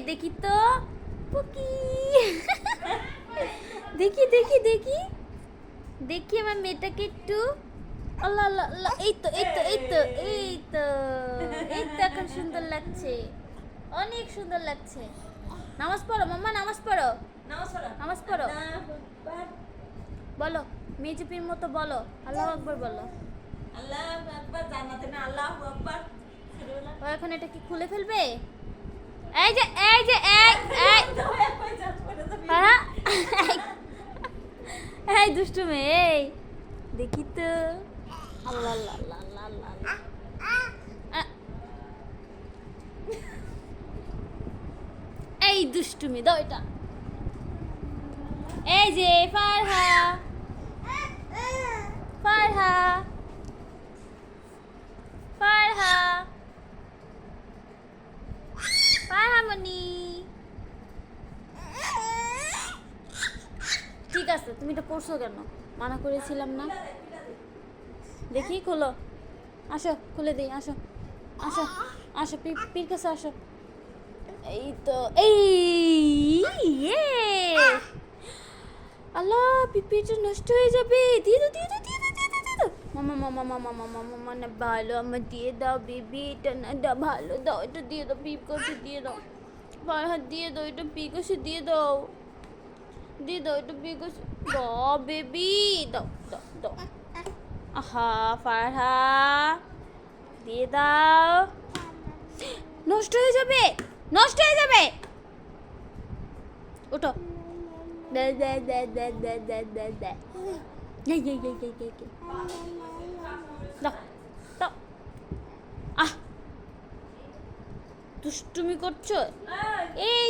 দেখি তো পুকি দেখি দেখি দেখি দেখি আমার মেয়েটাকে একটু আল্লাহ আল্লাহ আল্লাহ এই তো এই তো এই তো এই তো এই তো এখন সুন্দর লাগছে, অনেক সুন্দর লাগছে। নামাজ পড়ো মাম্মা, নামাজ পড়ো, নামাজ পড়ো। বলো মেজুপির মতো বলো, আল্লাহু আকবার বলো। আল্লাহু আকবার, জান্নাতে না আল্লাহু আকবার। ও এখন এটা কি খুলে ফেলবে? এই যে এই যে এই এই হ্যাঁ এই দুষ্টু মেয়ে, এই দেখি তো আল্লাহ আল্লাহ আল্লাহ আল্লাহ আল্লাহ আল্লাহ। এই দুষ্টু মেয়ে দাও এটা। এই যে ফারহা, ফারহা, ফারহা, ফারহামণি। ঠিক আছে, তুমি এটা পড়ছো কেন? মানা করেছিলাম না? দেখি খোলো, আসো খুলে দিই, আসো আসো আসো, পির কাছে আসো। এই তো এই আল্লাহ, পিপিটা নষ্ট হয়ে যাবে। দিয়ে দাও দিয়ে দাও দিয়ে দাও দিয়ে দাও দিয়ে দাও। মামা মামা মামা মামা মামা না ভালো, আমার দিয়ে দাও বেবি, এটা না দাও, ভালো দাও, এটা দিয়ে দাও, পিপ কষে দিয়ে দাও, হাত দিয়ে দাও, এটা পি কষে দিয়ে দাও, দিয়ে দাও, এটা পি কষে দাও বেবি, দাও দাও দাও। আহা ফারহা, দিয়ে দাও। নষ্ট হয়ে যাবে, নষ্ট হয়ে যাবে, ওঠো। দে দে দে দে দে দে দে দে দাও দাও। আহ দুষ্টুমি করছো, এই